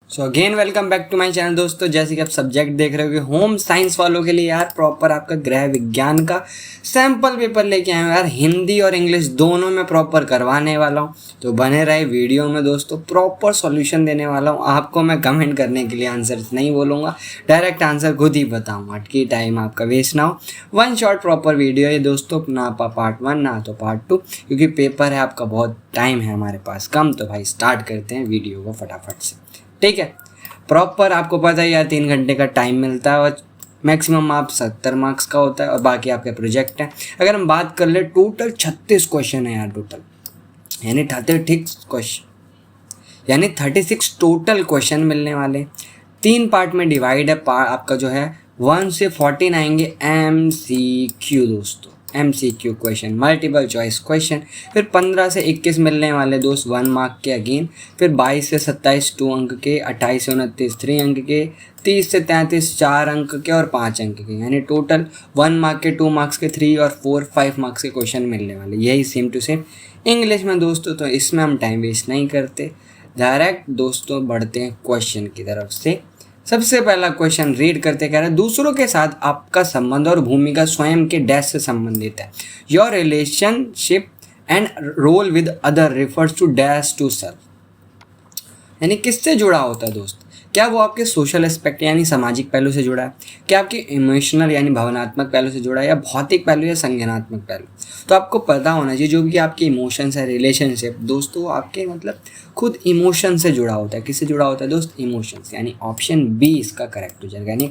So again welcome back to my channel दोस्तों। जैसे कि आप सब्जेक्ट देख रहे हो कि होम साइंस वालों के लिए यार प्रॉपर आपका गृह विज्ञान का सैंपल पेपर लेके आए हूँ यार। हिंदी और इंग्लिश दोनों में प्रॉपर करवाने वाला हूँ, तो बने रहे वीडियो में दोस्तों। प्रॉपर सॉल्यूशन देने वाला हूँ आपको। मैं कमेंट करने के लिए आंसर नहीं बोलूँगा, डायरेक्ट आंसर खुद ही बताऊँगा कि टाइम आपका वेस्ट ना हो। वन शॉट प्रॉपर वीडियो है दोस्तों, ना पार्ट 1 ना तो पार्ट 2, क्योंकि पेपर है आपका, बहुत टाइम है हमारे पास कम। तो भाई स्टार्ट करते हैं वीडियो को फटाफट से, ठीक है। प्रॉपर आपको पता है यार 3 घंटे का टाइम मिलता है और मैक्सिमम आप 70 मार्क्स का होता है और बाकी आपके प्रोजेक्ट हैं। अगर हम बात कर ले टोटल 36 क्वेश्चन है यार टोटल, यानी 36 क्वेश्चन, यानी 36 टोटल क्वेश्चन मिलने वाले। 3 पार्ट में डिवाइड है। आपका जो है 1 से 14 आएंगे MCQ दोस्तों, MCQ question, multiple choice question. फिर 15 से 21 मिलने वाले दोस्त 1 मार्क के अगेन। फिर 22 से 27 2 अंक के, 28 से 29 3 अंक के, 30 से 33 4 अंक के और 5 अंक के, यानी टोटल 1 मार्क के, 2 मार्क्स के, 3 और 4 5 मार्क्स के क्वेश्चन मिलने वाले। यही सेम टू सेम इंग्लिश में दोस्तों। तो इसमें हम टाइम वेस्ट नहीं करते, डायरेक्ट दोस्तों बढ़ते हैं क्वेश्चन की तरफ से। सबसे पहला क्वेश्चन रीड करते कह रहा है, दूसरों के साथ आपका संबंध और भूमिका स्वयं के डैश से संबंधित है। Your relationship and role with other refers to dash to self, यानी किससे जुड़ा होता है दोस्त? क्या वो आपके सोशल एस्पेक्ट यानी सामाजिक पहलू से जुड़ा है, क्या आपके इमोशनल यानी भावनात्मक पहलू से जुड़ा है, या भौतिक पहलू या संज्ञानात्मक पहलू? तो आपको पता होना चाहिए जो भी आपके इमोशंस है, रिलेशनशिप दोस्तों आपके मतलब खुद इमोशन से जुड़ा होता है। किससे जुड़ा होता है दोस्त? इमोशंस, यानी ऑप्शन बी इसका करेक्ट हो जाएगा। यानी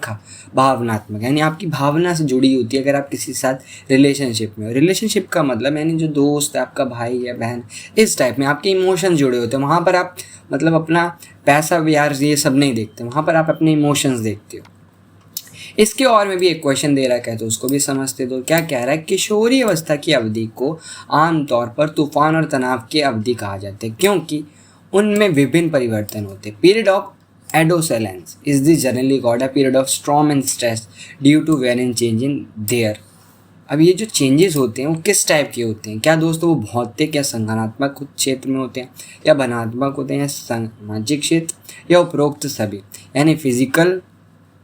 भावनात्मक, यानी आपकी भावना से जुड़ी होती है अगर आप किसी के साथ रिलेशनशिप में हो। रिलेशनशिप का मतलब यानी जो दोस्त है, आपका भाई या बहन, इस टाइप में आपके इमोशन जुड़े होते हैं। वहाँ पर आप मतलब अपना पैसा यार ये सब नहीं देखते, वहाँ पर आप अपने इमोशंस देखते हो। इसके और में भी एक क्वेश्चन दे रखा है तो उसको भी समझते दो। क्या कह रहा है? किशोरी अवस्था की अवधि को आमतौर पर तूफान और तनाव की अवधि कहा जाता है क्योंकि उनमें विभिन्न परिवर्तन होते हैं। Period of adolescence is the generally called a period of storm and stress due to variant change in their. अब ये जो चेंजेस होते हैं वो किस टाइप के होते हैं? क्या दोस्तों वो भौतिक या संज्ञानात्मक क्षेत्र में होते हैं, या भावनात्मक होते हैं, या सामाजिक क्षेत्र, या उपरोक्त सभी, यानी physical,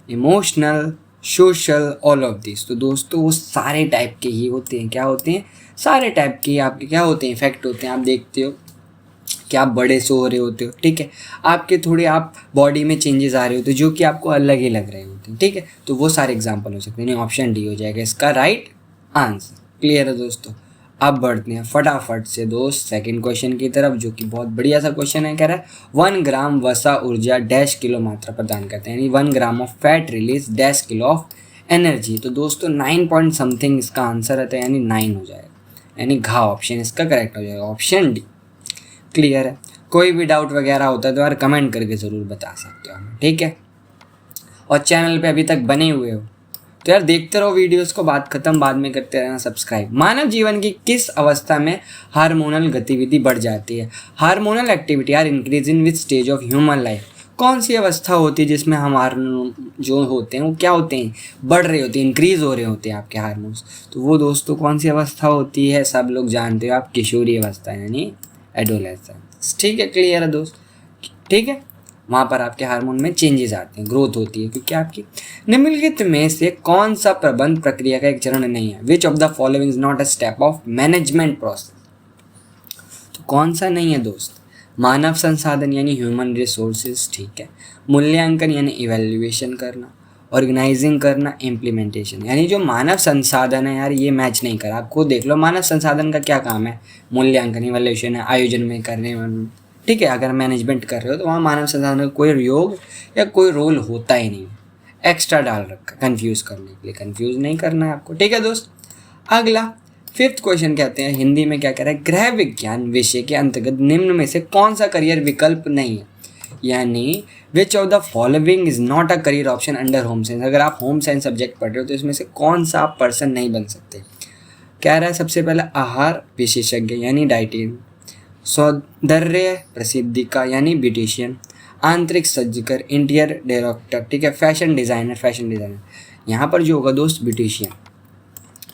emotional, social, all of this. तो दोस्तों वो सारे टाइप के ही होते हैं। क्या होते हैं? सारे टाइप के आपके क्या होते हैं? इफेक्ट होते हैं। आप देखते हो कि आप बड़े सो हो रहे होते हो, ठीक है, आपके थोड़े आप बॉडी में चेंजेस आ रहे होते हैं जो कि आपको अलग ही लग रहे होते हैं, ठीक है। तो वो सारे एग्जाम्पल हो सकते हैं। ऑप्शन डी हो जाएगा इसका राइट आंसर। क्लियर है दोस्तों? अब बढ़ते हैं फटाफट से दोस्त सेकंड क्वेश्चन की तरफ, जो कि बहुत बढ़िया सा क्वेश्चन है। कह रहा है 1 ग्राम वसा ऊर्जा डैश किलो मात्रा प्रदान करते हैं, यानी 1 gram of fat release dash kilo of energy. तो दोस्तों 9 पॉइंट समथिंग इसका आंसर रहता है, यानी 9 हो जाएगा, यानी घा ऑप्शन इसका करेक्ट हो जाएगा, ऑप्शन डी। क्लियर है? कोई भी डाउट वगैरह होता है तो यार कमेंट करके ज़रूर बता सकते हो हमें, ठीक है। और चैनल पे अभी तक बने हुए हो तो यार देखते रहो वीडियोस को, बात खत्म बाद में करते रहना सब्सक्राइब। मानव जीवन की किस अवस्था में हार्मोनल गतिविधि बढ़ जाती है? Hormonal activity are increase in which stage of human life. कौन सी अवस्था होती है जिसमें हमारे जो होते हैं वो क्या होते हैं? बढ़ रहे होते हैं, इंक्रीज हो रहे होते हैं आपके हार्मोन्स। तो वो दोस्तों कौन सी अवस्था होती है? सब लोग जानते हो आप, किशोरी अवस्था यानी एडोलेसेंस, ठीक है। क्लियर है दोस्त? ठीक है, वहाँ पर आपके हार्मोन में चेंजेस आते हैं, ग्रोथ होती है, क्योंकि आपकी निम्नलिखित में से कौन सा प्रबंध प्रक्रिया का एक चरण नहीं है? Which of the following is not a step of management process. तो कौन सा नहीं है दोस्त? मानव संसाधन यानी ह्यूमन रिसोर्सेज, ठीक है। मूल्यांकन यानी इवेल्युएशन करना, ऑर्गेनाइजिंग करना, इम्प्लीमेंटेशन। यानी जो मानव संसाधन है यार ये मैच नहीं करा। आप खुद देख लो मानव संसाधन का क्या काम है? मूल्यांकन, इवेल्युएशन है, आयोजन में करने में, ठीक है। अगर मैनेजमेंट कर रहे हो तो वहाँ मानव संसाधन का कोई योग या कोई रोल होता ही नहीं, एक्स्ट्रा डाल रखा कंफ्यूज करने के लिए। कंफ्यूज नहीं करना है आपको, ठीक है दोस्त। अगला 5th क्वेश्चन कहते हैं, हिंदी में क्या कह रहा है? गृह विज्ञान विषय के अंतर्गत निम्न में से कौन सा करियर विकल्प नहीं है? यानी which of the following is not a career option under home science. अगर आप होम साइंस सब्जेक्ट पढ़ रहे हो तो इसमें से कौन सा आप पर्सन नहीं बन सकते? कह रहा है सबसे पहले आहार विशेषज्ञ यानी डाइटियन, सौंदर्य प्रसिद्धिका यानी ब्यूटिशियन, आंतरिक सज्जकर इंटीरियर डायरेक्टर, ठीक है, फैशन डिज़ाइनर यहाँ पर जो होगा दोस्त ब्यूटिशियन।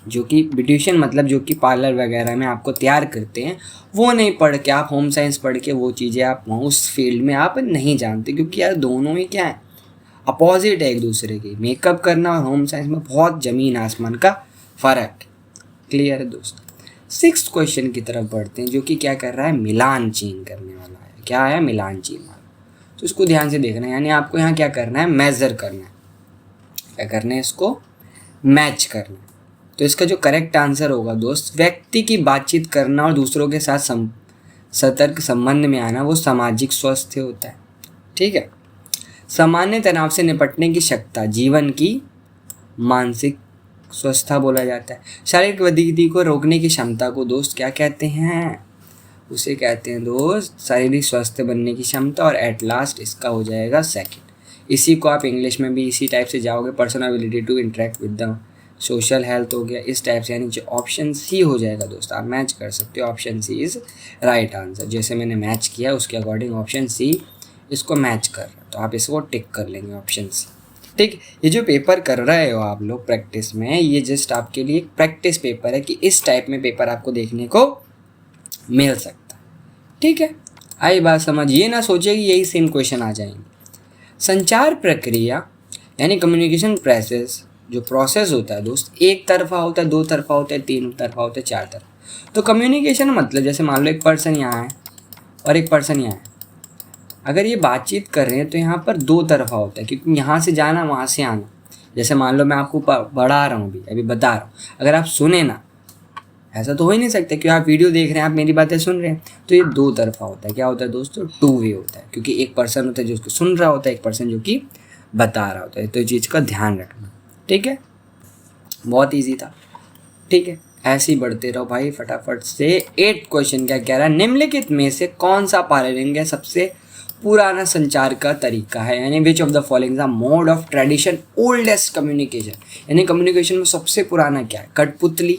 जो कि ब्यूटिशियन मतलब जो कि पार्लर वगैरह में आपको तैयार करते हैं, वो नहीं पढ़ के आप होम साइंस पढ़ के वो चीज़ें आप उस फील्ड में आप नहीं जानते, क्योंकि यार दोनों ही क्या है, अपोजिट है एक दूसरे की। मेकअप करना और होम साइंस में बहुत ज़मीन आसमान का फ़र्क है। क्लियर है दोस्तों। 6th क्वेश्चन की तरफ बढ़ते हैं, जो कि क्या कर रहा है, मिलान चीन करने वाला है। क्या है, मिलान चीन वाला। तो इसको ध्यान से देखना है, यानी आपको यहाँ क्या करना है, मेज़र करना है। क्या करना है, इसको मैच करना है। तो इसका जो करेक्ट आंसर होगा दोस्त, व्यक्ति की बातचीत करना और दूसरों के साथ सतर्क संबंध में आना वो सामाजिक स्वास्थ्य होता है। ठीक है। सामान्य तनाव से निपटने की क्षमता जीवन की मानसिक स्वस्थता बोला जाता है। शारीरिक गतिविधि को रोकने की क्षमता को दोस्त क्या कहते हैं, उसे कहते हैं दोस्त शारीरिक स्वास्थ्य बनने की क्षमता। और एट लास्ट इसका हो जाएगा सेकंड। इसी को आप इंग्लिश में भी इसी टाइप से जाओगे, personal to interact with the social health हो गया इस टाइप से, यानी जो ऑप्शन सी हो जाएगा दोस्त। आप मैच कर सकते हो, option C is right answer. जैसे मैंने मैच किया उसके अकॉर्डिंग ऑप्शन सी इसको मैच कर रहा है, तो आप इसको टिक कर लेंगे ऑप्शन सी। ठीक, ये जो पेपर कर रहे हो आप लोग प्रैक्टिस में, ये जस्ट आपके लिए एक प्रैक्टिस पेपर है कि इस टाइप में पेपर आपको देखने को मिल सकता है। ठीक है, आई बात समझ। ये ना सोचे कि यही सेम क्वेश्चन आ जाएंगे। संचार प्रक्रिया यानी कम्युनिकेशन जो प्रोसेस होता है दोस्त, एक तरफा होता है, दो तरफा होता है, तीन तरफा होता है, चार तरफा। तो कम्युनिकेशन मतलब जैसे मान लो एक पर्सन यहाँ है और एक पर्सन यहाँ है, अगर ये बातचीत कर रहे हैं तो यहाँ पर दो तरफा होता है, क्योंकि यहाँ से जाना वहाँ से आना। जैसे मान लो मैं आपको पढ़ा रहा हूँ अभी बता रहा हूँ, अगर आप सुने ना, ऐसा तो हो ही नहीं सकता कि आप वीडियो देख रहे हैं, आप मेरी बातें सुन रहे हैं, तो ये दो तरफा होता है। क्या होता है दोस्तों, 2 वे होता है, क्योंकि एक पर्सन होता है जो उसको सुन रहा होता है, एक पर्सन जो कि बता रहा होता है। तो ये चीज़ का ध्यान रखना। ठीक है, बहुत ईजी था। ठीक है, ऐसे ही बढ़ते रहो भाई फटाफट से। 8th क्वेश्चन क्या कह रहा है, निम्नलिखित में से कौन सा पारंपरिक सबसे पुराना संचार का तरीका है, यानी which of the following the mode of tradition oldest communication, यानी कम्युनिकेशन में सबसे पुराना क्या है, कठपुतली,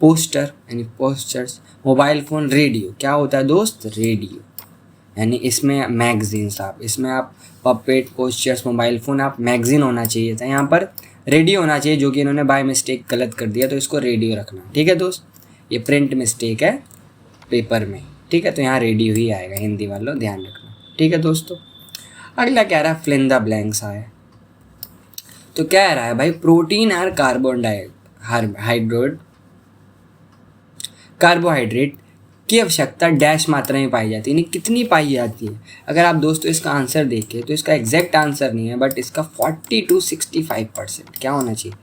पोस्टर यानी पोस्टर्स, मोबाइल फ़ोन, रेडियो। क्या होता है दोस्त, रेडियो। यानी इसमें मैगजीन्स, आप इसमें आप पपेट, पोस्टर्स, मोबाइल फ़ोन, आप मैगजीन होना चाहिए था, यहाँ पर रेडियो होना चाहिए, जो कि इन्होंने बाय मिस्टेक गलत कर दिया, तो इसको रेडियो रखना। ठीक है दोस्त, ये प्रिंट मिस्टेक है पेपर में। ठीक है, तो यहाँ रेडियो ही आएगा, हिंदी वालों ध्यान रखना। ठीक है दोस्तों, अगला कह रहा है फिल इन द ब्लैंक्स है। तो क्या कह रहा है भाई, प्रोटीन और कार्बोहाइड्रेट की आवश्यकता डैश मात्रा में पाई जाती है, यानी कितनी पाई जाती है। अगर आप दोस्तों इसका आंसर देखें तो इसका एग्जैक्ट आंसर नहीं है, बट इसका 40 to 65% क्या होना चाहिए,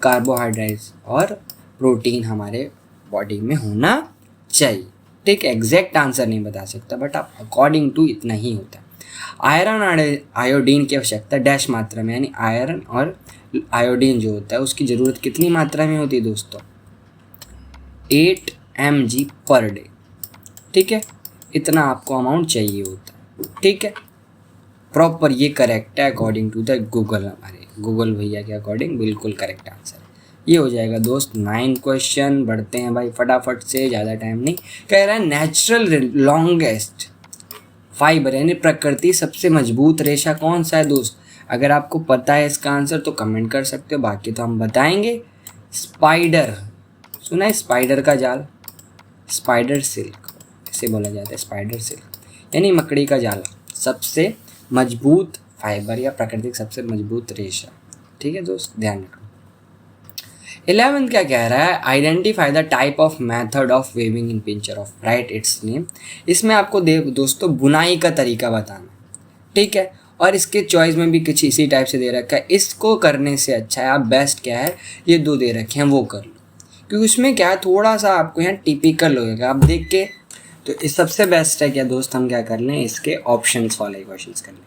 कार्बोहाइड्रेट्स और प्रोटीन हमारे बॉडी में होना चाहिए। ठीक है, एग्जैक्ट आंसर नहीं बता सकता, बट आप अकॉर्डिंग टू इतना ही होता है। आयरन और आयोडीन की आवश्यकता डैश मात्रा में, यानी आयरन और आयोडीन जो होता है उसकी ज़रूरत कितनी मात्रा में होती है दोस्तों, 8 mg पर डे। ठीक है, इतना आपको अमाउंट चाहिए होता है। ठीक है, प्रॉपर ये करेक्ट है अकॉर्डिंग टू द गूगल, हमारे गूगल भैया के अकॉर्डिंग बिल्कुल करेक्ट आंसर ये हो जाएगा दोस्त। 9 क्वेश्चन बढ़ते हैं भाई फटाफट से, ज़्यादा टाइम नहीं। कह रहा है नेचुरल लॉन्गेस्ट फाइबर यानी प्रकृति सबसे मजबूत रेशा कौन सा है दोस्त। अगर आपको पता है इसका आंसर तो कमेंट कर सकते हो, बाकी तो हम बताएंगे। स्पाइडर, सुना है स्पाइडर का जाल, स्पाइडर सिल्क इसे बोला जाता है, स्पाइडर सिल्क यानी मकड़ी का जाला, सबसे मजबूत फाइबर या प्राकृतिक सबसे मजबूत रेशा। ठीक है दोस्त, ध्यान रखो। 11 क्या कह रहा है, identify the type of method of weaving in picture of, right its name. इसमें आपको दोस्तों बुनाई का तरीका बताना। ठीक है, और इसके चॉइस में भी कुछ इसी टाइप से दे रखा है। इसको करने से अच्छा है आप बेस्ट क्या है, ये 2 दे रखे हैं वो कर लो, क्योंकि उसमें क्या है थोड़ा सा आपको यहाँ टिपिकल होगा आप देख के। तो इस सबसे बेस्ट है क्या दोस्त, हम क्या कर लें, इसके ऑप्शंस वाले क्वेश्चंस कर लें।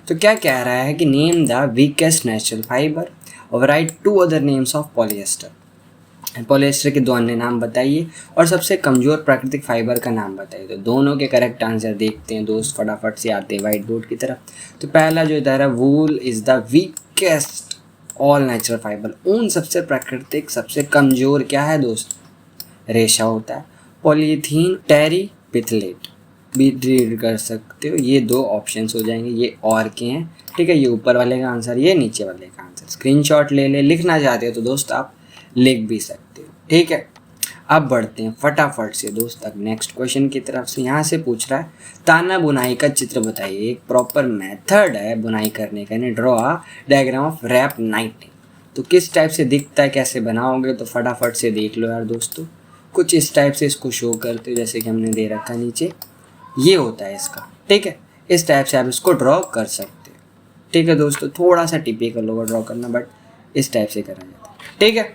तो क्या कह रहा है कि name the weakest natural fibre और write 2 other names of polyester. Polyester के 2 अन्य नाम बताइए और सबसे कमज़ोर प्राकृतिक फाइबर का नाम बताइए। तो दोनों के करेक्ट आंसर देखते हैं दोस्त, फटाफट से आते हैं व्हाइट बोर्ड की तरफ। तो पहला जो इधर है, wool is the weakest all natural fibre, ऊन सबसे प्राकृतिक सबसे कमज़ोर क्या है दोस्त, रेशा होता है। पॉलीथीन टेरी पिथलेट भी रीड कर सकते हो, ये 2 ऑप्शंस हो जाएंगे, ये और के हैं। ठीक है, ये ऊपर वाले का आंसर, ये नीचे वाले का आंसर। स्क्रीनशॉट ले ले, लिखना चाहते हो तो दोस्त आप लिख भी सकते हो। ठीक है, अब बढ़ते हैं फटाफट से दोस्त अब नेक्स्ट क्वेश्चन की तरफ से। यहाँ से पूछ रहा है ताना बुनाई का चित्र बताइए। एक प्रॉपर मेथड है बुनाई करने का, यानी draw diagram of warp knitting. तो किस टाइप से दिखता है, कैसे बनाओगे, तो फटाफट से देख लो यार दोस्तों। कुछ इस टाइप से इसको शो करते हो, जैसे कि हमने दे रखा नीचे, ये होता है इसका। ठीक है, इस टाइप से आप इसको ड्रॉ कर सकते हो। ठीक है दोस्तों, थोड़ा सा टिपिकल लोगों ड्रॉ करना, बट इस टाइप से करा जाता है। ठीक है,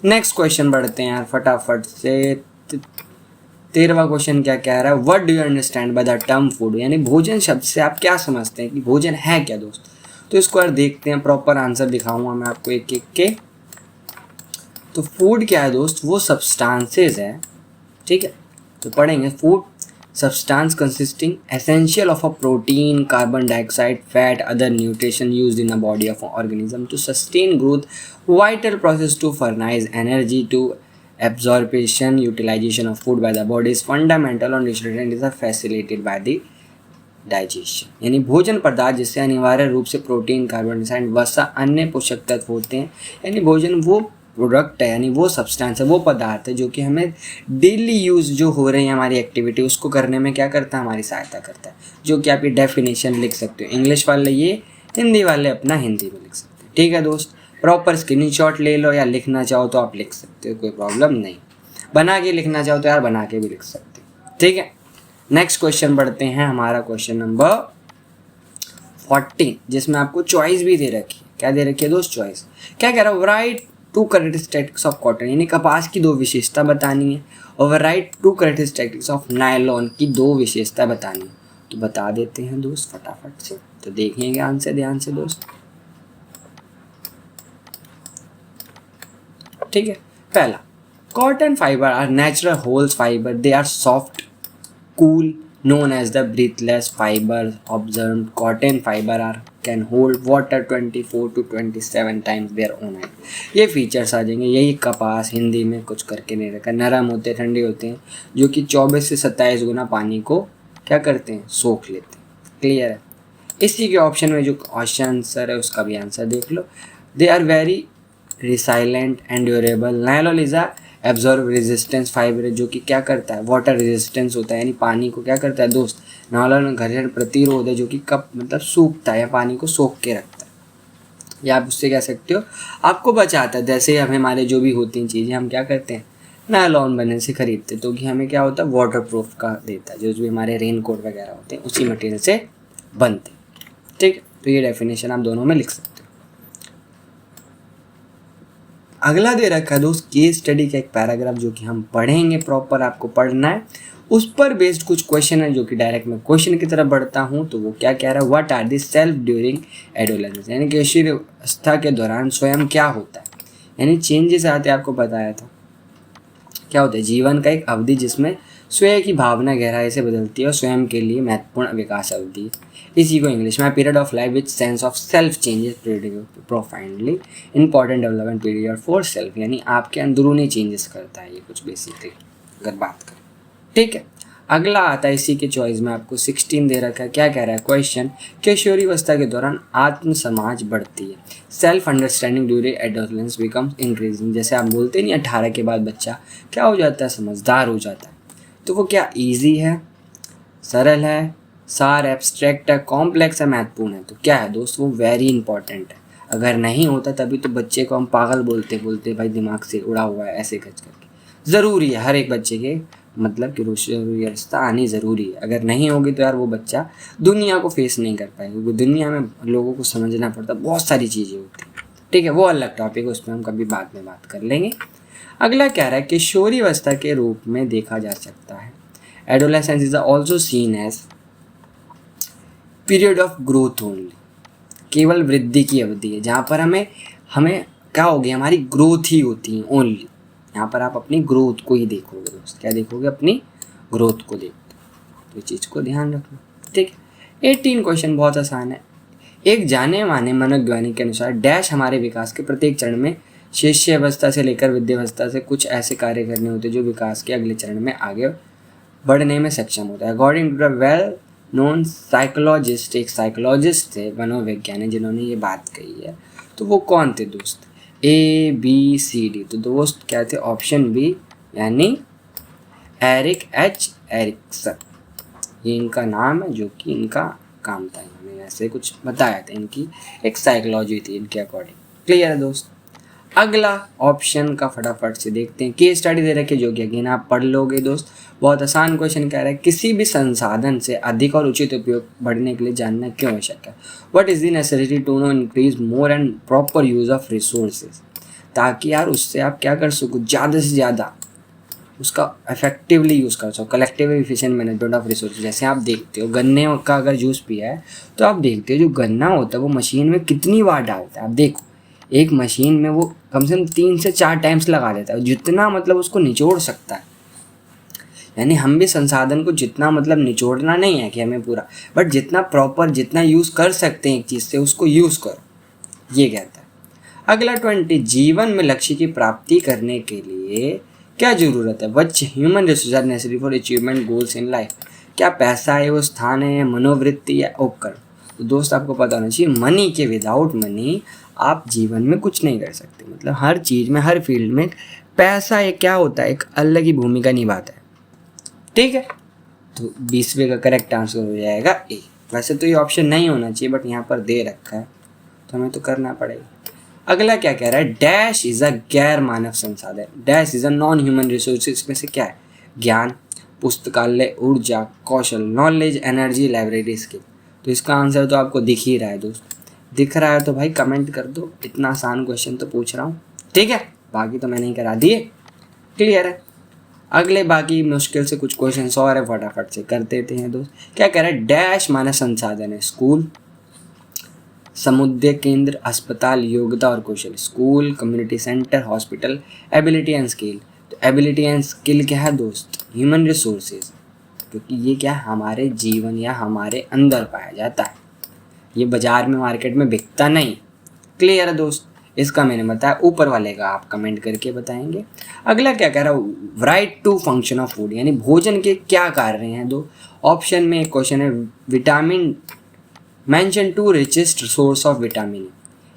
नेक्स्ट क्वेश्चन बढ़ते हैं यार फटाफट से। 13वां क्वेश्चन क्या कह रहा है, what do you understand by the term food, यानी भोजन शब्द से आप क्या समझते हैं कि भोजन है क्या दोस्त। तो इसको यार देखते हैं, प्रॉपर आंसर दिखाऊंगा मैं आपको एक एक के। तो फूड क्या है दोस्त, वो सब्सटेंसेस है। ठीक है, तो पढ़ेंगे food substance consisting essential of a protein, carbon dioxide, fat, other nutrition used in the body of an organism to sustain growth, vital process to furnish energy to absorption, utilization of food by the body is fundamental and nutrition is facilitated by the digestion. यानी भोजन पदार्थ जिससे अनिवार्य रूप से protein, carbon dioxide, वसा, अन्य पोषक तत्व होते हैं। यानी भोजन वो प्रोडक्ट है, यानी वो सब्सटेंस है, वो पदार्थ है जो कि हमें डेली यूज़ जो हो रहे हैं हमारी एक्टिविटी, उसको करने में क्या करता है, हमारी सहायता करता है। जो कि आप ये डेफिनेशन लिख सकते हो, इंग्लिश वाले ये, हिंदी वाले अपना हिंदी में लिख सकते हो। ठीक है दोस्त, प्रॉपर स्क्रीनशॉट ले लो, या लिखना चाहो तो आप लिख सकते हो, कोई प्रॉब्लम नहीं। बना के लिखना चाहो तो यार बना के भी लिख सकते हो। ठीक है, नेक्स्ट क्वेश्चन बढ़ते हैं, हमारा क्वेश्चन नंबर 14, जिसमें आपको चॉइस भी दे रखी है। क्या दे रखी है दोस्त, चॉइस। क्या कह रहा है, राइट 2 कैरेक्टरिस्टिक्स ऑफ कॉटन, यानी कपास की 2 विशेषता बतानी है, और राइट 2 कैरेक्टरिस्टिक्स ऑफ नायलॉन की 2 विशेषता बतानी है। तो बता देते हैं दोस्त फटाफट से। तो देखेंगे आंसर ध्यान से दोस्त। ठीक है, पहला, cotton fibre are natural holes fibre, they are soft, cool, known as the breathless fiber observed. Cotton fiber can hold water 24 to 27 times their own height. ये फीचर्स आ जाएंगे। यही कपास हिंदी में कुछ करके नहीं रखा, नरम होते, ठंडे होते हैं, जो कि 24 से 27 गुना पानी को क्या करते हैं, सोख लेते हैं। क्लियर है। इसी के ऑप्शन में जो क्वेश्चन आंसर है उसका भी आंसर देख लो। They are very resilient and durable. Nylon is a absorb resistance fibre, जो कि क्या करता है, वाटर रेजिस्टेंस होता है, यानी पानी को क्या करता है दोस्त, नायलॉन घर्षण प्रतिरोध है, जो कि कब मतलब सूखता है या पानी को सोख के रखता है, या आप उससे कह सकते हो आपको बचाता है। जैसे अब हमारे जो भी होती हैं चीज़ें, हम क्या करते हैं, नायलॉन बने से खरीदते, तो कि हमें क्या होता है, वाटर प्रूफ का देता है, जो भी हमारे रेन कोट वगैरह होते हैं उसी मटेरियल से बनते। ठीक, तो ये डेफिनेशन आप दोनों में लिख सकते हो। अगला दे रखा है दोस्त केस स्टडी का एक पैराग्राफ, जो कि हम पढ़ेंगे, प्रॉपर आपको पढ़ना है। उस पर बेस्ड कुछ क्वेश्चन है, जो कि डायरेक्ट मैं क्वेश्चन की तरफ बढ़ता हूँ। तो वो क्या कह रहा है, what are the self during adolescence, यानी किशोरी अवस्था के दौरान स्वयं क्या होता है, यानी चेंजेस आते हैं। आपको बताया था क्या होता है, जीवन का एक अवधि जिसमें स्वयं की भावना गहराई से बदलती है और स्वयं के लिए महत्वपूर्ण विकास अवधि है। इसी को इंग्लिश में period of life which sense of self changes profoundly important development period for self, यानी आपके अंदरूनी चेंजेस करता है ये कुछ बेसिकली अगर बात करें। ठीक है, अगला आता है इसी के चॉइस में, आपको 16 दे रखा है। क्या कह रहा है क्वेश्चन, किशोरी अवस्था के दौरान आत्म समाज बढ़ती है, self understanding during adolescence becomes increasing. जैसे आप बोलते नहीं 18 के बाद बच्चा क्या हो जाता है, समझदार हो जाता है। तो वो क्या ईजी है, सरल है, सार एब्स्ट्रैक्ट है, कॉम्प्लेक्स है, महत्वपूर्ण है। तो क्या है दोस्त, वो वेरी इंपॉर्टेंट है। अगर नहीं होता तभी तो बच्चे को हम पागल बोलते भाई दिमाग से उड़ा हुआ है, ऐसे करके। ज़रूरी है हर एक बच्चे के मतलब कि किशोरी अवस्था आनी ज़रूरी है। अगर नहीं होगी तो यार वो बच्चा दुनिया को फेस नहीं कर पाएगा, क्योंकि दुनिया में लोगों को समझना पड़ता, बहुत सारी चीज़ें होती हैं। ठीक है, वो अलग टॉपिक है, उसमें हम कभी बाद में बात कर लेंगे। अगला कह रहा है किशोरी अवस्था के रूप में देखा जा सकता है, adolescence is also seen as period of growth only, केवल वृद्धि की अवधि है, जहाँ पर हमें क्या होगी, हमारी ग्रोथ ही होती है ओनली। यहाँ पर आप अपनी ग्रोथ को ही देखोगे दोस्त, क्या देखोगे, अपनी ग्रोथ को देखते, तो इस चीज़ को ध्यान रखना। ठीक है, 18 क्वेश्चन बहुत आसान है। एक जाने माने मनोवैज्ञानिक के अनुसार डैश हमारे विकास के प्रत्येक चरण में शिष्य अवस्था से लेकर विद्यावस्था से कुछ ऐसे कार्य करने होते हैं जो विकास के अगले चरण में आगे बढ़ने में सक्षम होता है। According to the well known psychologist, एक साइकोलॉजिस्ट थे, मनोवैज्ञानिक, जिन्होंने ये बात कही है। तो वो कौन थे दोस्त, ABCD। तो दोस्त क्या थे? ऑप्शन बी यानी एरिक एच एरिक्सन, ये इनका नाम है जो कि इनका काम था। इन्होंने ऐसे कुछ बताया था, इनकी एक साइकोलॉजी थी इनके अकॉर्डिंग। क्लियर है दोस्त? अगला ऑप्शन का फटाफट से देखते हैं। केस स्टडी दे रखी है जो कि अगेन आप पढ़ लोगे दोस्त। बहुत आसान क्वेश्चन कह रहा है, किसी भी संसाधन से अधिक और उचित उपयोग बढ़ने के लिए जानना क्यों आवश्यक है? What is the necessity to know increase more and proper use of resources, ताकि यार उससे आप क्या कर सको, ज़्यादा से ज़्यादा उसका इफेक्टिवली यूज़ कर सको। Collective efficient management of resources. जैसे आप देखते हो गन्ने का अगर जूस पिया है तो आप देखते हो जो गन्ना होता है वो मशीन में कितनी बार डालता है। आप देखो एक मशीन में वो कम से कम 3 से 4 टाइम्स लगा देता है, जितना मतलब उसको निचोड़ सकता है। यानी हम भी संसाधन को जितना मतलब निचोड़ना नहीं है कि हमें पूरा, बट जितना प्रॉपर जितना यूज़ कर सकते हैं एक चीज़ से उसको यूज़ करो, ये कहता है। अगला 20, जीवन में लक्ष्य की प्राप्ति करने के लिए क्या ज़रूरत है? Which human resources are necessary for achievement goals in life. क्या पैसा है, वो स्थान है, मनोवृत्ति या उपकरण? तो दोस्त आपको पता होना चाहिए मनी के विदाउट मनी आप जीवन में कुछ नहीं कर सकते। मतलब हर चीज़ में, हर फील्ड में पैसा एक क्या होता है, एक अलग ही भूमिका निभाता है। ठीक है, तो 20वें का करेक्ट आंसर हो जाएगा ए। वैसे तो ये ऑप्शन नहीं होना चाहिए बट यहाँ पर दे रखा है तो हमें तो करना पड़ेगा। अगला क्या कह रहा है? डैश इज अ गैर मानव संसाधन, dash is a non human resource. इसमें से क्या है? ज्ञान, पुस्तकालय, ऊर्जा, कौशल, नॉलेज, एनर्जी, लाइब्रेरी, स्किल। तो इसका आंसर तो आपको दिख ही रहा है दोस्त। दिख रहा है तो भाई कमेंट कर दो, इतना आसान क्वेश्चन तो पूछ रहा हूँ। ठीक है, बाकी तो मैंने ही करा दिए। क्लियर है? अगले बाकी मुश्किल से कुछ क्वेश्चन और है, फटाफट से कर देते हैं दोस्त। क्या कह रहा है? डैश मानव संसाधन है, स्कूल, समुदाय केंद्र, अस्पताल, योग्यता और कौशल। School, community centre, hospital, ability and skill. तो एबिलिटी एंड स्किल क्या है दोस्त? ह्यूमन रिसोर्सेज, क्योंकि ये क्या हमारे जीवन या हमारे अंदर पाया जाता है, ये बाजार में मार्केट में बिकता नहीं। क्लियर है दोस्त? इसका मैंने बताया, ऊपर वाले का आप कमेंट करके बताएंगे। अगला क्या कह रहा है? Write two function of food, यानी भोजन के क्या कार्य हैं? दो ऑप्शन में एक क्वेश्चन है, vitamin mention 2 richest source of vitamin,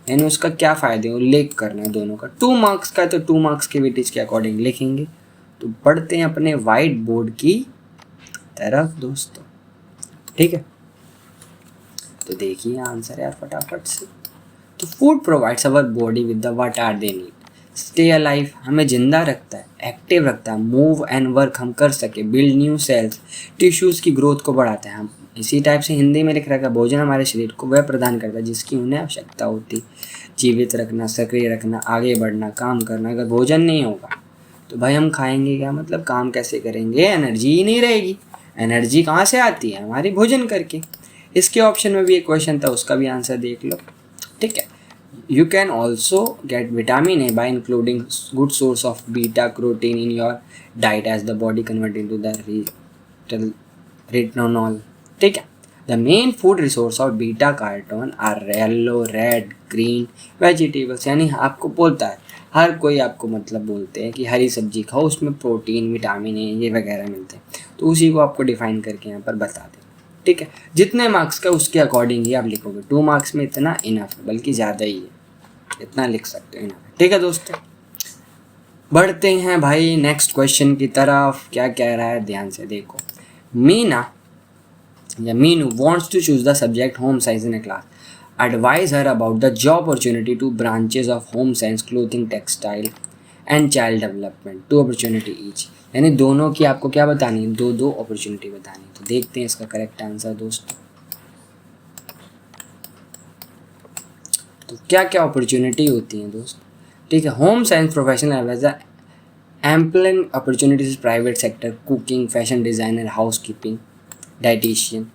यानी उसका क्या फ़ायदे उल्लेख करना है दोनों का। 2 मार्क्स का है तो 2 मार्क्स के वेटेज के अकॉर्डिंग लिखेंगे। तो पढ़ते हैं अपने वाइट बोर्ड की तरफ दोस्तों। ठीक है, तो देखिए आंसर यार फटाफट से। तो food provides our body with the what are they need. Stay alive, हमें जिंदा रखता है, एक्टिव रखता है, मूव एंड वर्क हम कर सके, बिल्ड न्यू सेल्स, टिश्यूज़ की ग्रोथ को बढ़ाता है। हम इसी टाइप से हिंदी में लिख रखा है, भोजन हमारे शरीर को वह प्रदान करता है जिसकी उन्हें आवश्यकता होती। जीवित रखना, सक्रिय रखना, आगे बढ़ना, काम करना। अगर भोजन नहीं होगा तो भाई हम खाएंगे क्या, मतलब काम कैसे करेंगे? एनर्जी ही नहीं रहेगी। एनर्जी कहाँ से आती है? हमारी भोजन करके। इसके ऑप्शन में भी एक क्वेश्चन था, उसका भी आंसर देख लो। ठीक है, you can also get vitamin A by including good source of beta carotene in your diet as the body convert into the retinol. ठीक है, the main food resource of beta carotene are yellow, red, green vegetables। यानी आपको बोलता है, हर कोई आपको मतलब बोलते हैं कि हरी सब्जी खाओ, उसमें प्रोटीन, विटामिन ए ये वगैरह मिलते हैं। तो उसी को आपको डिफाइन करके यहाँ पर बता दें। ठीक है, जितने मार्क्स का उसके अकॉर्डिंग ही आप लिखोगे। 2 मार्क्स में इतना इनफ है, बल्कि ज़्यादा ही है, इतना लिख सकते हो इनफ है। ठीक है दोस्तों, बढ़ते हैं भाई नेक्स्ट क्वेश्चन की तरफ। क्या कह रहा है ध्यान से देखो। मीना या Meenu wants to choose the subject home science in a class. Advise her about the job opportunity to branches of home science, clothing, textile and child development. 2 opportunity each, यानी दोनों की आपको क्या बतानी है? 2 अपॉर्चुनिटी बतानी। तो देखते हैं इसका करेक्ट आंसर दोस्तों। तो क्या क्या अपॉर्चुनिटी होती हैं दोस्त? ठीक है, home science professional as ample opportunities private sector, cooking, fashion designer, housekeeping, dietician.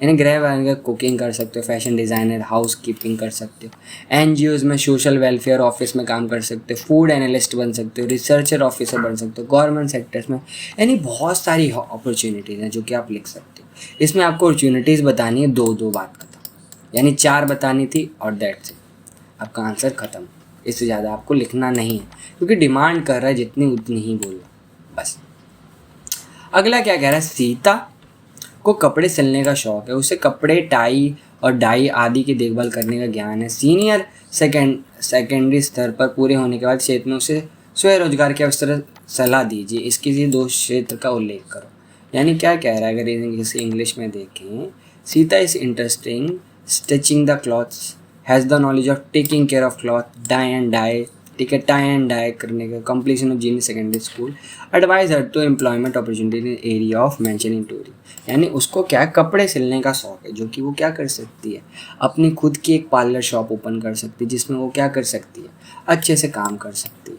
यानी गृह विभाग कुकिंग कर सकते हो, फैशन डिज़ाइनर, हाउस कीपिंग कर सकते हो, एनजीओज़ में सोशल वेलफेयर ऑफिस में काम कर सकते हो, फूड एनालिस्ट बन सकते हो, रिसर्चर ऑफिसर बन सकते हो, गवर्नमेंट सेक्टर्स में। यानी बहुत सारी अपॉर्चुनिटीज़ हैं जो कि आप लिख सकते हो। इसमें आपको अपॉर्चुनिटीज़ बतानी है 2 बात खत्म, यानी 4 बतानी थी और दैट्स इट, आपका आंसर ख़त्म। इससे ज़्यादा आपको लिखना नहीं है, क्योंकि डिमांड कर रहा है जितनी उतनी ही बोलो बस। अगला क्या कह रहा है? सीता को कपड़े सिलने का शौक है, उसे कपड़े, टाई और डाई आदि की देखभाल करने का ज्ञान है। सीनियर सेकेंडरी स्तर पर पूरे होने के बाद क्षेत्रों से स्वरोजगार के अवसर सलाह दीजिए। इसके 2 क्षेत्र का उल्लेख करो। यानी क्या कह रहा है, अगर इसे इंग्लिश में देखें, Sita is interesting stitching the clothes, has the knowledge of taking care of cloth, dye and dye, ठीक है, टाई एंड डाई करने का, completion of junior secondary school, advise her to employment opportunity in area of mentioning टूरी। यानी उसको क्या कपड़े सिलने का शौक है, जो कि वो क्या कर सकती है, अपनी खुद की एक पार्लर शॉप ओपन कर सकती है, जिसमें वो क्या कर सकती है, अच्छे से काम कर सकती है,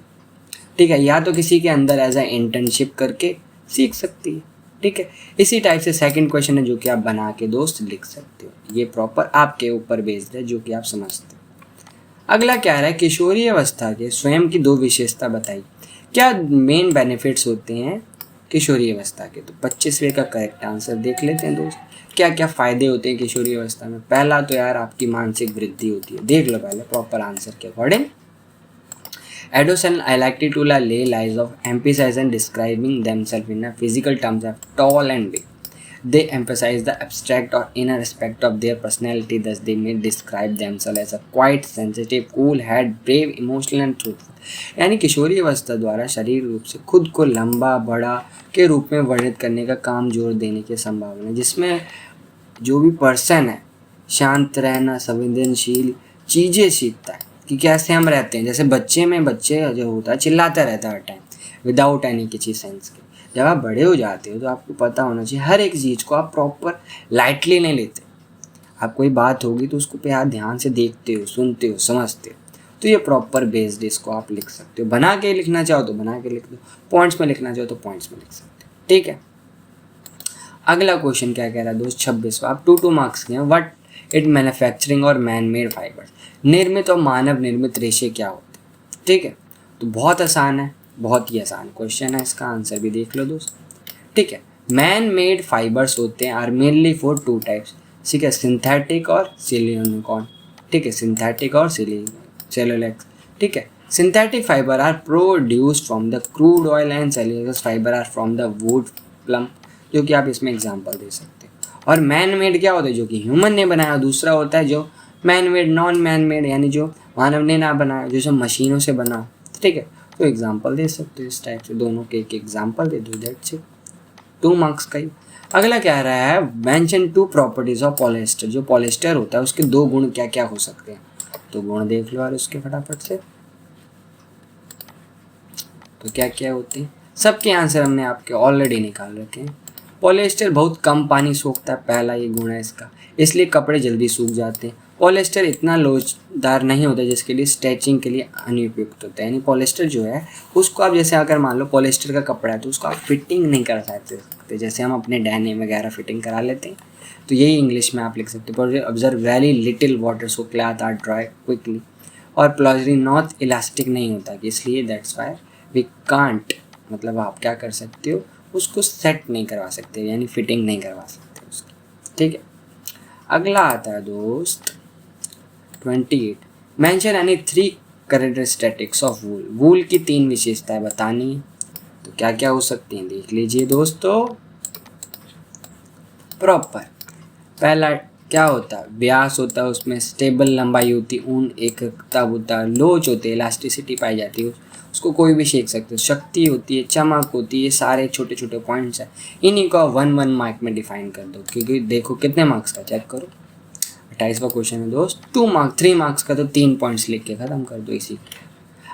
ठीक है, या तो किसी के अंदर एज ए इंटर्नशिप करके सीख सकती है, ठीक है। इसी टाइप से सेकंड क्वेश्चन है जो कि आप बना के दोस्त लिख सकते हो। ये प्रॉपर आपके ऊपर बेस्ड है, जो कि आप समझते हो। अगला क्या रहा है, किशोरी अवस्था के स्वयं की 2 विशेषता बताई। क्या मेन बेनिफिट्स होते हैं किशोरी अवस्था के? तो 25वें का करेक्ट आंसर देख लेते हैं दोस्त। क्या क्या फ़ायदे होते हैं किशोरी अवस्था में? पहला तो यार आपकी मानसिक वृद्धि होती है, देख लो पहले प्रॉपर आंसर के according. Adolescents are likely to lay lives of emphasize and describing themselves in a physical terms of tall and big. They emphasize the abstract or inner aspect of their personality, thus they may describe themselves as a quiet, sensitive, cool-headed, brave, emotional and truthful. यानी किशोरी अवस्था द्वारा शरीर रूप से खुद को लंबा बड़ा के रूप में वर्णित करने का काम जोर देने की संभावना है, जिसमें जो भी पर्सन है शांत रहना, संवेदनशील चीज़ें सीखता है कि कैसे हम रहते हैं। जैसे बच्चे जो होता है चिल्लाता रहता है हर टाइम विदाउट एनी किसी सेंस के। जब आप बड़े हो जाते हो तो आपको पता होना चाहिए हर एक चीज़ को आप प्रॉपर लाइटली नहीं लेते। आप कोई बात होगी तो उसको पे आप ध्यान से देखते हो, सुनते हो, समझते हो। तो ये प्रॉपर बेस्ड इसको आप लिख सकते हो। बना के लिखना चाहो तो बना के लिख दो, पॉइंट्स में लिखना चाहो तो पॉइंट्स में लिख सकते हो, ठीक है। अगला क्वेश्चन क्या कह रहा है दोस्त, 26वां। आप 2 मार्क्स के हैं। व्हाट इट मैन्युफैक्चरिंग और मैन मेड फाइबर्स, निर्मित और मानव निर्मित रेशे क्या होते हैं, ठीक है। तो बहुत आसान है, बहुत ही आसान क्वेश्चन है, इसका आंसर भी देख लो दोस्त, ठीक है। मैन मेड फाइबर्स होते हैं आर मेनली फॉर 2 टाइप्स, ठीक है, सिंथेटिक और सिलिकॉन, ठीक है, सिंथेटिक और सेलुलोज, ठीक है। Synthetic fibre are produced from the crude oil and cellulose fibre are from the wood plum, जो कि आप इसमें एग्जांपल दे सकते हैं। और मैन मेड क्या होता है, जो कि ह्यूमन ने बनाया। दूसरा होता है जो man made, non man made, यानी जो मानव ने ना बनाया, जो सब मशीनों से बना, ठीक है। तो एग्जांपल दे सकते हो इस टाइप से, दोनों के एक एग्जांपल दे दो, दैट्स इट, 2 मार्क्स का ही। अगला क्या रहा है, मेंशन 2 प्रॉपर्टीज ऑफ पॉलिएस्टर। जो पॉलिएस्टर होता है उसके 2 गुण क्या क्या हो सकते हैं, तो गुण देख लो यार उसके फटाफट से। तो क्या क्या होते हैं, सबके आंसर हमने आपके ऑलरेडी निकाल रखे हैं। पॉलिएस्टर बहुत कम पानी सोखता है, पहला ये गुण है इसका, इसलिए कपड़े जल्दी सूख जाते हैं। पॉलिएस्टर इतना लोचदार नहीं होता जिसके लिए स्ट्रेचिंग के लिए अनुपयुक्त होता है। यानी पॉलिएस्टर जो है उसको आप जैसे अगर मान लो पॉलिएस्टर का कपड़ा है तो उसको आप फिटिंग नहीं कर सकते, जैसे हम अपने डेनिम वगैरह फिटिंग करा लेते हैं। तो यही इंग्लिश में आप लिख सकते हो, observe very little water so cloth are dry quickly. और प्लॉजरी नॉट इलास्टिक नहीं होता कि इसलिए दैट्स वाई वी कांट, मतलब आप क्या कर सकते हो, उसको सेट नहीं करवा सकते, यानी फिटिंग नहीं करवा सकते उसकी, ठीक है। अगला आता है दोस्त 28। Mention any 3 characteristics of wool. Wool की 3 विशेषताएं बतानी है, तो क्या क्या हो सकती हैं देख लीजिए दोस्तों प्रॉपर। पहला क्या होता है, व्यास होता है, उसमें स्टेबल लंबाई होती, ऊन एकता होता है, लोच होती है, इलास्टिसिटी पाई जाती है, उसको कोई भी सीख सकते हो, शक्ति होती है, चमक होती है, ये सारे छोटे छोटे पॉइंट्स हैं। इन्हीं को 1 मार्क में डिफाइन कर दो, क्योंकि देखो कितने मार्क्स का चेक करो, 28वां क्वेश्चन है दोस्त, 3 मार्क्स का, तो 3 पॉइंट्स लिख के खत्म कर दो इसी।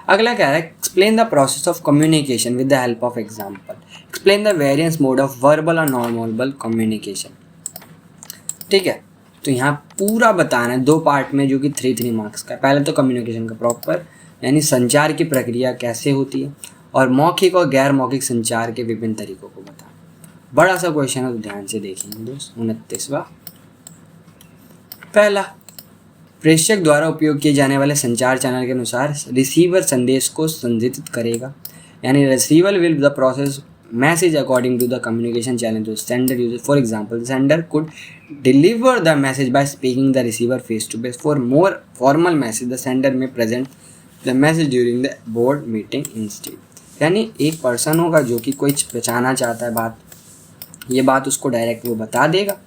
अगला क्या है, explain the process of communication with the help of example. Explain the variance mode of verbal और नॉन वर्बल कम्युनिकेशन, ठीक है। तो यहाँ पूरा बताना है 2 पार्ट में, जो कि 3 मार्क्स का। पहले तो कम्युनिकेशन का प्रॉपर, यानी संचार की प्रक्रिया कैसे होती है, और मौखिक और गैर मौखिक संचार के विभिन्न तरीकों को बताना। बड़ा सा क्वेश्चन है तो ध्यान से देखेंगे दोस्त। 29वां, पहला, प्रेषक द्वारा उपयोग किए जाने वाले संचार चैनल के अनुसार रिसीवर संदेश को संसाधित करेगा, यानी receiver will the process message according to the communication channel to sender user. For example, the sender could deliver the message by speaking the receiver face to face. For more formal message, the sender may present the message during the board meeting instead. यानी एक person होगा जो कि कोई पहचाना चाहता है बात, ये बात उसको डायरेक्ट वो बता देगा,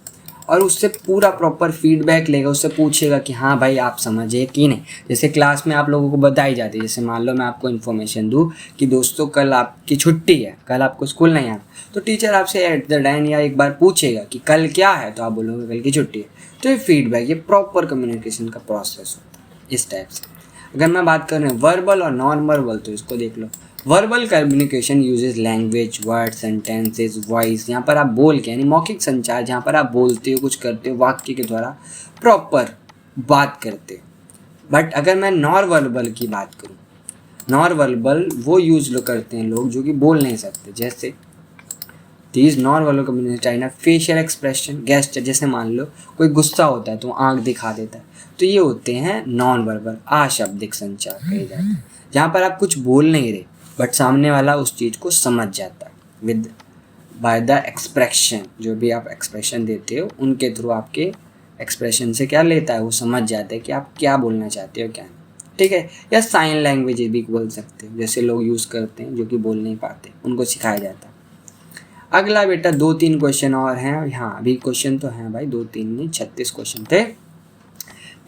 और उससे पूरा प्रॉपर फीडबैक लेगा, उससे पूछेगा कि हाँ भाई आप समझे कि नहीं। जैसे क्लास में आप लोगों को बताई जाती है, जैसे मान लो मैं आपको इन्फॉर्मेशन दूँ कि दोस्तों कल आपकी छुट्टी है, कल आपको स्कूल नहीं आना, तो टीचर आपसे एट द टाइम या एक बार पूछेगा कि कल क्या है, तो आप बोलोगे कल की छुट्टी है। तो ये फीडबैक, ये प्रॉपर कम्युनिकेशन का प्रोसेस होता है इस टाइप से। अगर मैं बात कर रहा हूँ वर्बल और नॉन वर्बल, तो इसको देख लो। Verbal communication uses language, word, sentences, voice. यहाँ पर आप बोल के, यानी मौखिक संचार, जहाँ पर आप बोलते हो, कुछ करते हो, वाक्य के द्वारा प्रॉपर बात करते हो। बट अगर मैं नॉन वर्बल की बात करूँ, नॉन वर्बल वो यूज करते हैं लोग जो कि बोल नहीं सकते। जैसे these non verbal communication China facial expression, gesture. जैसे मान लो कोई गुस्सा होता है तो आंख दिखा देता है, तो ये होते हैं नॉन वर्बल अशाब्दिक संचार कहे जाते हैं, जहाँ पर आप कुछ बोल नहीं रहे बट सामने वाला उस चीज़ को समझ जाता है विद बाय द एक्सप्रेशन। जो भी आप एक्सप्रेशन देते हो उनके थ्रू आपके एक्सप्रेशन से क्या लेता है, वो समझ जाता है कि आप क्या बोलना चाहते हो क्या नहीं। ठीक है, या साइन लैंग्वेज भी बोल सकते हैं, जैसे लोग यूज़ करते हैं जो कि बोल नहीं पाते, उनको सिखाया जाता है। अगला बेटा 2-3 क्वेश्चन और हैं। हाँ अभी क्वेश्चन तो हैं भाई, 2-3 नहीं 36 क्वेश्चन थे।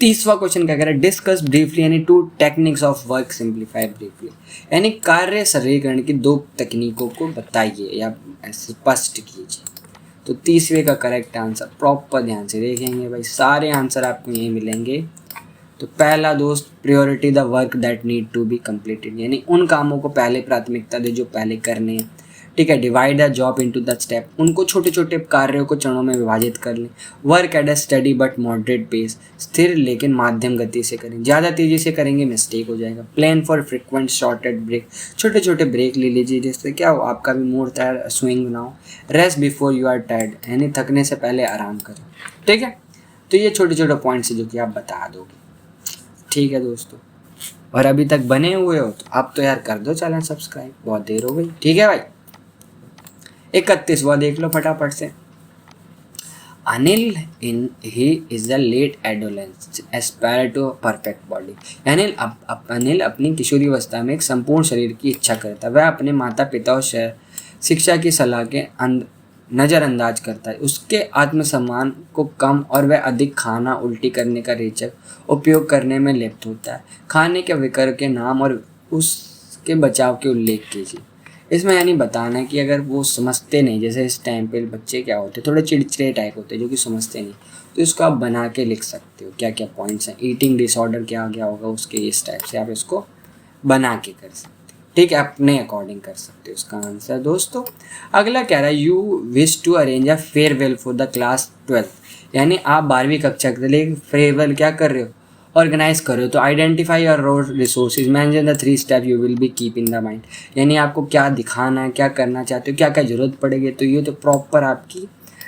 30वां क्वेश्चन क्या कह रहा है, डिस्कस ब्रीफली यानी 2 techniques of work simplify briefly, यानी कार्य सरलीकरण की 2 तकनीकों को बताइए या स्पष्ट कीजिए। तो 30वें का करेक्ट आंसर प्रॉपर ध्यान से देखेंगे भाई, सारे आंसर आपको यहीं मिलेंगे। तो पहला दोस्त, priority the work that need to be completed, यानी उन कामों को पहले प्राथमिकता दे जो पहले करने हैं। ठीक है, divide the job into the step, उनको छोटे छोटे कार्यों को चरणों में विभाजित कर लें। Work at a study but moderate pace, स्थिर लेकिन माध्यम गति से करें, ज़्यादा तेज़ी से करेंगे मिस्टेक हो जाएगा। Plan for frequent shorted break, छोटे छोटे ब्रेक ले लीजिए जिससे क्या हो आपका भी मूड तैयार, स्विंग बनाओ। Rest before you are tired, यानी थकने से पहले आराम करें। ठीक है, तो ये छोटे छोटे पॉइंट्स है जो कि आप बता दोगे। ठीक है दोस्तों, और अभी तक बने हुए हो तो आप तो यार कर दो चैनल सब्सक्राइब, बहुत देर हो गई। ठीक है भाई, 31वां देख लो फटाफट से। Anil in he is the late adolescence aspire to perfect body, यानी अनिल अपनी किशोरी अवस्था में एक संपूर्ण शरीर की इच्छा करता है। वह अपने माता पिता और शिक्षा की सलाह के नज़रअंदाज करता है। उसके आत्मसम्मान को कम और वह अधिक खाना उल्टी करने का रेचक उपयोग करने में लिप्त होता है। खाने के विकर के नाम और उसके बचाव के उल्लेख कीजिए। इसमें यानी बताना है कि अगर वो समझते नहीं, जैसे इस टाइम पे बच्चे क्या होते हैं थोड़े चिड़चिड़े टाइप होते हैं जो कि समझते नहीं, तो इसको आप बना के लिख सकते हो क्या क्या पॉइंट्स हैं। ईटिंग डिसऑर्डर क्या गया होगा उसके, इस टाइप से आप इसको बना के कर सकते हो। ठीक है, अपने अकॉर्डिंग कर सकते हो इसका आंसर दोस्तों। अगला कह रहा है you wish to arrange a farewell for the class 12, यानी आप 12वीं कक्षा के लिए फेयरवेल क्या कर रहे हो, ऑर्गेनाइज करो। तो identify your road resources, mention the 3 step you will be keep in the mind, यानी आपको क्या दिखाना है, क्या करना चाहते हो, क्या क्या जरूरत पड़ेगी। तो ये तो प्रॉपर आपकी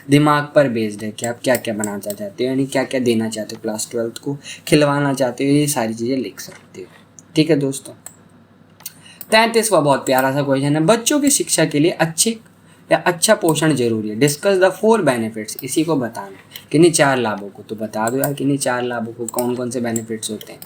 दिमाग पर बेस्ड है कि आप क्या क्या बनाना चाहते हो, यानी क्या क्या देना चाहते हो क्लास 12 को, खिलवाना चाहते हो, ये सारी चीज़ें लिख सकते हो। ठीक है दोस्तों, 33वां बहुत प्यारा सा क्वेश्चन है, बच्चों की शिक्षा के लिए अच्छी या अच्छा पोषण जरूरी है। डिस्कस द 4 बेनिफिट्स, इसी को बताना किन्हीं 4 लाभों को, तो बता दो यार किन्हीं 4 लाभों को कौन कौन से बेनिफिट्स होते हैं।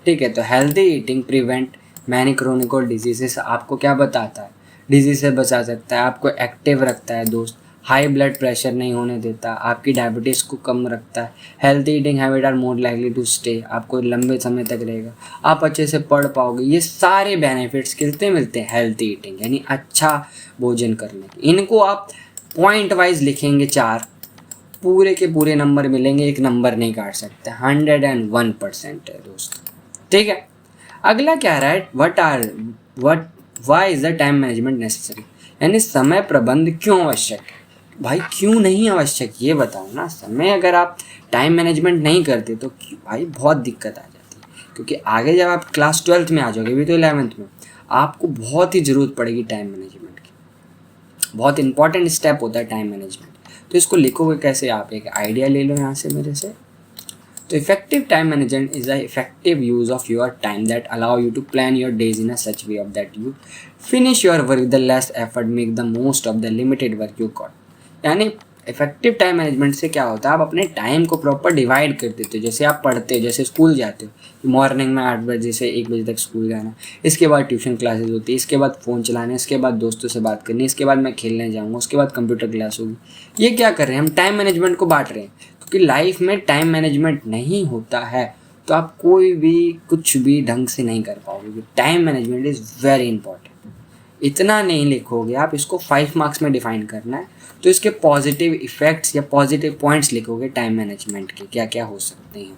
ठीक है, तो healthy eating prevent many chronic diseases, आपको क्या बताता है, डिजीज से बचा सकता है, आपको एक्टिव रखता है दोस्त, हाई ब्लड प्रेशर नहीं होने देता, आपकी डायबिटीज़ को कम रखता है। Healthy eating habit are more likely to stay, आपको लंबे समय तक रहेगा, आप अच्छे से पढ़ पाओगे। ये सारे बेनिफिट्स कितने मिलते हैं हेल्थी ईटिंग, यानी अच्छा भोजन करने के। इनको आप पॉइंट वाइज लिखेंगे 4, पूरे के पूरे नंबर मिलेंगे, एक नंबर नहीं काट सकते। 101% है दोस्तों। ठीक है, अगला क्या रहा है, why is the time management necessary, यानी समय प्रबंध क्यों आवश्यक है। भाई क्यों नहीं आवश्यक ये बताओ ना। समय अगर आप टाइम मैनेजमेंट नहीं करते तो भाई बहुत दिक्कत आ जाती है, क्योंकि आगे जब आप क्लास 12th में आ जाओगे, अभी तो 11th में, आपको बहुत ही ज़रूरत पड़ेगी टाइम मैनेजमेंट की। बहुत इंपॉर्टेंट स्टेप होता है टाइम मैनेजमेंट। तो इसको लिखोगे कैसे, आप एक आइडिया ले लो यहाँ से मेरे से। तो effective time management is the effective use of your time that allow you to plan your days in a such way of that you finish your work the less effort, make the most of the limited work you got, यानी effective time management से क्या होता है, आप अपने time को proper divide कर देते हो। जैसे आप पढ़ते हो, जैसे स्कूल जाते हो, मॉर्निंग में 8 बजे से 1 बजे तक स्कूल जाना, इसके बाद ट्यूशन क्लासेस होती है, इसके बाद फ़ोन चलाना, इसके बाद दोस्तों से बात करनी, इसके बाद मैं खेलने जाऊँगा, उसके बाद कंप्यूटर क्लास होगी। ये क्या कर रहे हैं, हम टाइम मैनेजमेंट को बांट रहे हैं। क्योंकि लाइफ में टाइम मैनेजमेंट नहीं होता है तो आप कोई भी कुछ भी ढंग से नहीं कर पाओगे। Time management is very important. इतना नहीं लिखोगे आप, इसको 5 मार्क्स में डिफाइन करना है तो इसके पॉजिटिव इफ़ेक्ट्स या पॉजिटिव पॉइंट्स लिखोगे टाइम मैनेजमेंट के, क्या क्या हो सकते हैं।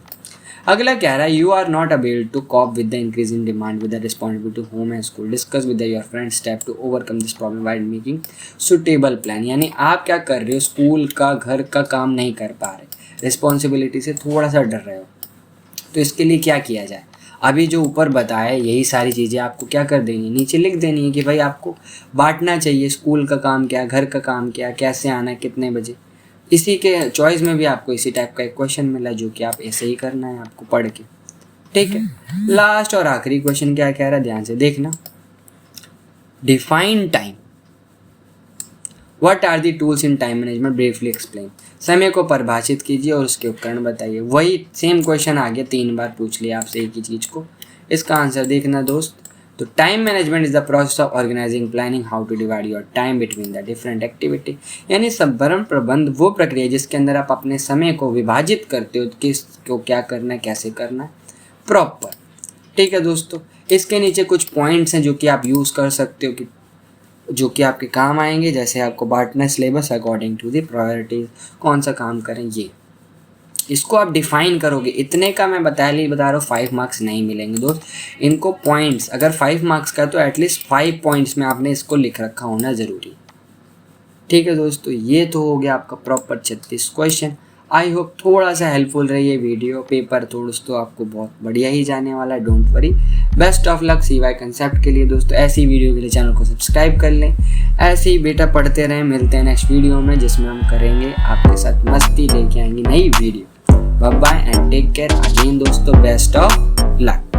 अगला कह रहा है, you are not able to cope with the increase in demand with the responsibility to home and school, discuss with your friend step to overcome this problem while making suitable plan. यानी आप क्या कर रहे हो, school का घर का काम नहीं कर पा रहे, रिस्पॉन्सिबिलिटी से थोड़ा सा डर रहे हो, तो इसके लिए क्या किया जाए। अभी जो ऊपर बताया यही सारी चीज़ें आपको क्या कर देनी है, नीचे लिख देनी है कि भाई आपको बांटना चाहिए, स्कूल का काम क्या, घर का काम क्या, कैसे आना है, कितने बजे। इसी के चॉइस में भी आपको इसी टाइप का एक क्वेश्चन मिला जो कि आप ऐसे ही करना है आपको पढ़ के, ठीक है। लास्ट और आखिरी क्वेश्चन क्या कह रहा है, ध्यान से देखना। Define time, what are the tools in time management, briefly explain. समय को परिभाषित कीजिए और उसके उपकरण बताइए। वही सेम क्वेश्चन आगे 3 बार पूछ लिया आपसे एक ही चीज़ को। इसका आंसर देखना दोस्त। तो time management is the process of organising, planning how to divide your time between the different activity. यानी संभरण प्रबंध वो प्रक्रिया जिसके अंदर आप अपने समय को विभाजित करते हो, किसको क्या करना है, कैसे करना है प्रॉपर, ठीक है दोस्तों। इसके नीचे कुछ पॉइंट्स हैं जो कि आप यूज़ कर सकते हो कि जो कि आपके काम आएंगे। जैसे आपको बांटना syllabus according to the priorities, कौन सा काम करें, ये इसको आप डिफाइन करोगे। इतने का मैं बता रहा हूँ 5 मार्क्स नहीं मिलेंगे दोस्त। इनको पॉइंट्स, अगर 5 मार्क्स का तो एटलीस्ट 5 पॉइंट्स में आपने इसको लिख रखा होना ज़रूरी, ठीक है दोस्तों। ये तो हो गया आपका प्रॉपर 36 क्वेश्चन। आई होप थोड़ा सा हेल्पफुल रही है वीडियो। पेपर दोस्तों आपको बहुत बढ़िया ही जाने वाला है, don't worry. Best of luck CY concept के लिए दोस्तों। ऐसी वीडियो के लिए चैनल को सब्सक्राइब कर लें। ऐसे ही बेटा पढ़ते रहें। मिलते हैं नेक्स्ट वीडियो में जिसमें हम करेंगे आपके साथ मस्ती, लेके आएंगे नई video. Bye bye and take care again दोस्तों। Best of luck.